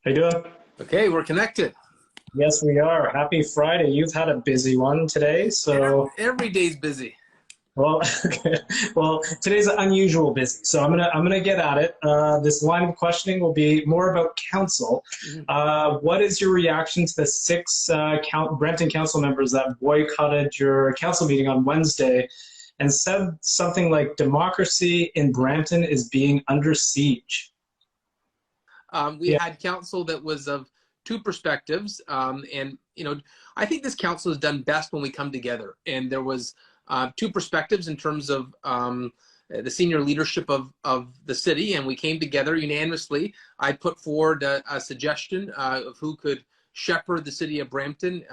How you doing? Okay, we're connected. Yes, we are. Happy Friday. You've had a busy one today, so Every day's busy. well, okay. Well, today's unusual busy. So I'm gonna get at it. This line of questioning will be more about council. Mhm. What is your reaction to the six Brampton council members that boycotted your council meeting on Wednesday and said something like democracy in Brampton is being under siege? We Yeah. had council that was of two perspectives, and I think this council has done best when we come together. And there was two perspectives in terms of the senior leadership of the city, and we came together unanimously. I put forward a suggestion of who could shepherd the city of Brampton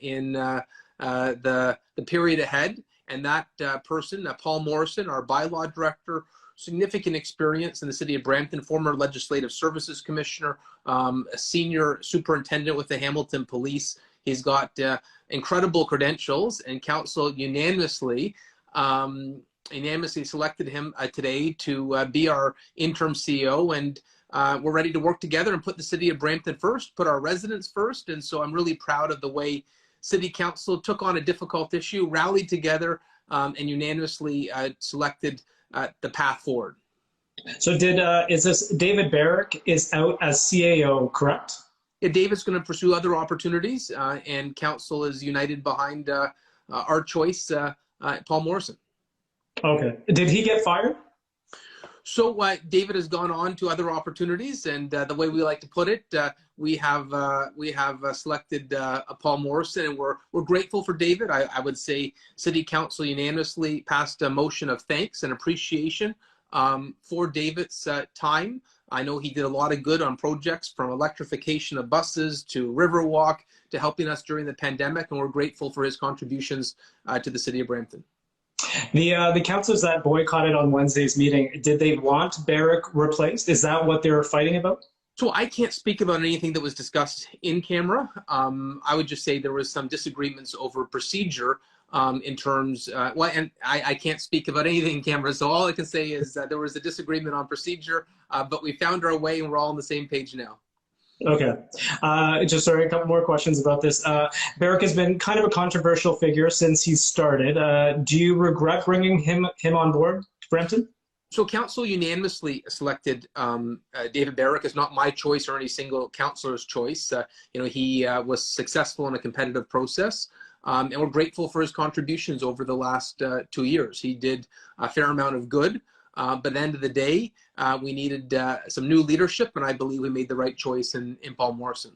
in the period ahead, and that person, Paul Morrison, our bylaw director, significant experience in the city of Brampton, former legislative services commissioner, a senior superintendent with the Hamilton Police. He's got incredible credentials, and council unanimously selected him today to be our interim CEO. And we're ready to work together and put the city of Brampton first, put our residents first. And so I'm really proud of the way city council took on a difficult issue, rallied together, and unanimously selected the path forward. So is this David Barrick is out as CAO, correct? Yeah, David's going to pursue other opportunities, and council is united behind our choice, Paul Morrison. Okay. Did he get fired? So David has gone on to other opportunities, and the way we like to put it, we have selected Paul Morrison, and we're grateful for David. I would say City Council unanimously passed a motion of thanks and appreciation for David's time. I know he did a lot of good on projects from electrification of buses to Riverwalk to helping us during the pandemic, and we're grateful for his contributions to the city of Brampton. The councillors that boycotted on Wednesday's meeting, did they want Barrick replaced? Is that what they were fighting about? So I can't speak about anything that was discussed in camera. I would just say there was some disagreements over procedure in terms, and I can't speak about anything in camera, so all I can say is that there was a disagreement on procedure, but we found our way and we're all on the same page now. Okay. Just sorry, a couple more questions about this. Barrick has been kind of a controversial figure since he started. Do you regret bringing him on board to Brampton? So council unanimously selected David Barrick. It's not my choice or any single councillor's choice. He was successful in a competitive process, and we're grateful for his contributions over the last 2 years. He did a fair amount of good. But at the end of the day, we needed some new leadership, and I believe we made the right choice in Paul Morrison.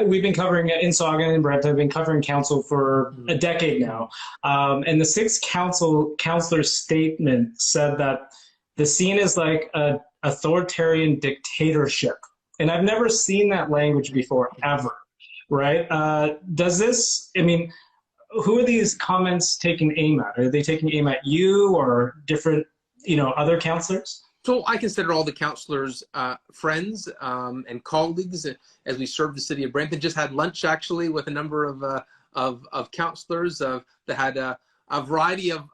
We've been covering in Sauga and Brampton. I've been covering council for a decade now, and the sixth councillor's statement said that the scene is like an authoritarian dictatorship, and I've never seen that language before ever. Right? Does this? I mean, who are these comments taking aim at? Are they taking aim at you or different, other councillors? So I consider all the councillors friends and colleagues as we serve the city of Brampton. Just had lunch actually with a number of councillors that had a variety of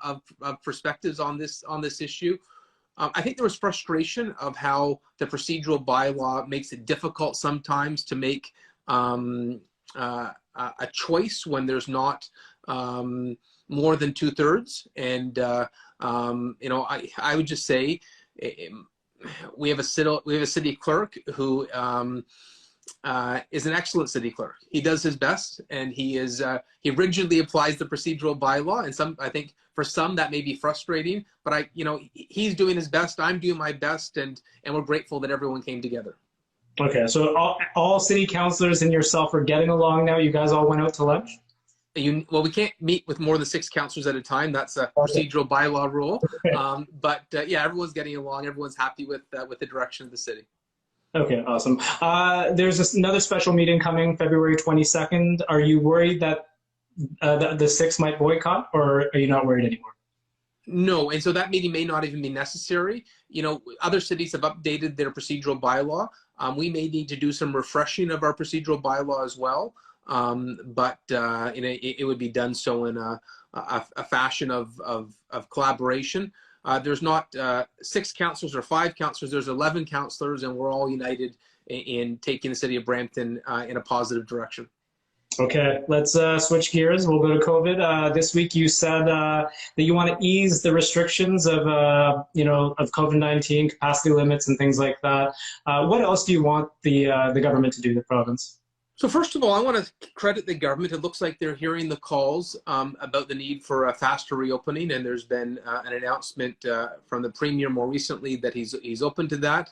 perspectives on this issue. I think there was frustration of how the procedural bylaw makes it difficult sometimes to make a choice when there's not more than 2/3. And I would just say we have a city clerk who is an excellent city clerk. He does his best, and he rigidly applies the procedural bylaw. And I think for some that may be frustrating, but he's doing his best. I'm doing my best, and we're grateful that everyone came together. Okay, so all city councillors and yourself are getting along now? You guys all went out to lunch? Well, we can't meet with more than 6 councillors at a time. That's a procedural bylaw rule. But yeah, everyone's getting along. Everyone's happy with the direction of the city. Okay, awesome. There's another special meeting coming February 22nd. Are you worried that the 6 might boycott, or are you not worried anymore? No, and so that meeting may not even be necessary. Other cities have updated their procedural bylaw. We may need to do some refreshing of our procedural bylaw as well, but it would be done so in a fashion of collaboration. There's not 6 councillors or 5 councillors. There's 11 councillors, and we're all united in taking the city of Brampton in a positive direction. Okay, let's switch gears. We'll go to COVID. This week you said that you want to ease the restrictions of of COVID-19, capacity limits and things like that. What else do you want the government to do, the province? So first of all, I want to credit the government. It looks like they're hearing the calls about the need for a faster reopening, and there's been an announcement from the Premier more recently that he's open to that.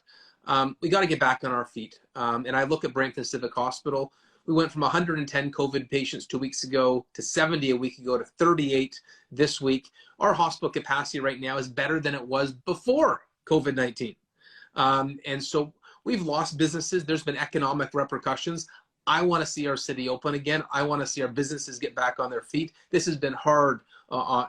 We got to get back on our feet. And I look at Brampton Civic Hospital. We went from 110 COVID patients 2 weeks ago to 70 a week ago to 38 this week. Our hospital capacity right now is better than it was before COVID-19. And so we've lost businesses. There's been economic repercussions. I want to see our city open again. I want to see our businesses get back on their feet. This has been hard.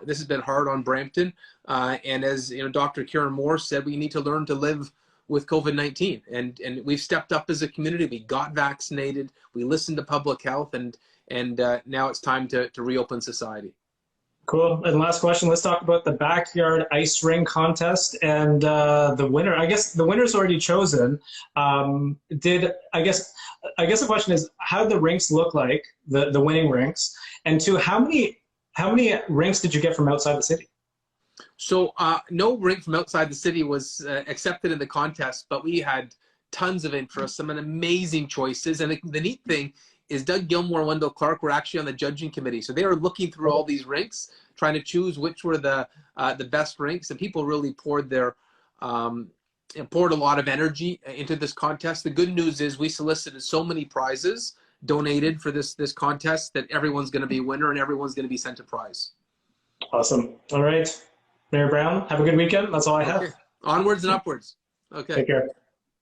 This has been hard on Brampton. And as Dr. Karen Moore said, we need to learn to live with COVID-19, and we've stepped up as a community. We got vaccinated. We listened to public health, and now it's time to reopen society. Cool. And last question, let's talk about the backyard ice ring contest and the winner. I guess the winner's already chosen. I guess the question is, how did the rinks look like, the winning rinks? And two, how many rinks did you get from outside the city? So no rink from outside the city was accepted in the contest, but we had tons of interest, some amazing choices. And the neat thing is Doug Gilmore and Wendell Clark were actually on the judging committee. So they were looking through all these rinks, trying to choose which were the best rinks. And people really poured a lot of energy into this contest. The good news is we solicited so many prizes donated for this contest that everyone's going to be a winner and everyone's going to be sent a prize. Awesome. All right. Mayor Brown, have a good weekend. That's all I have. Okay. Onwards and upwards. Okay. Take care.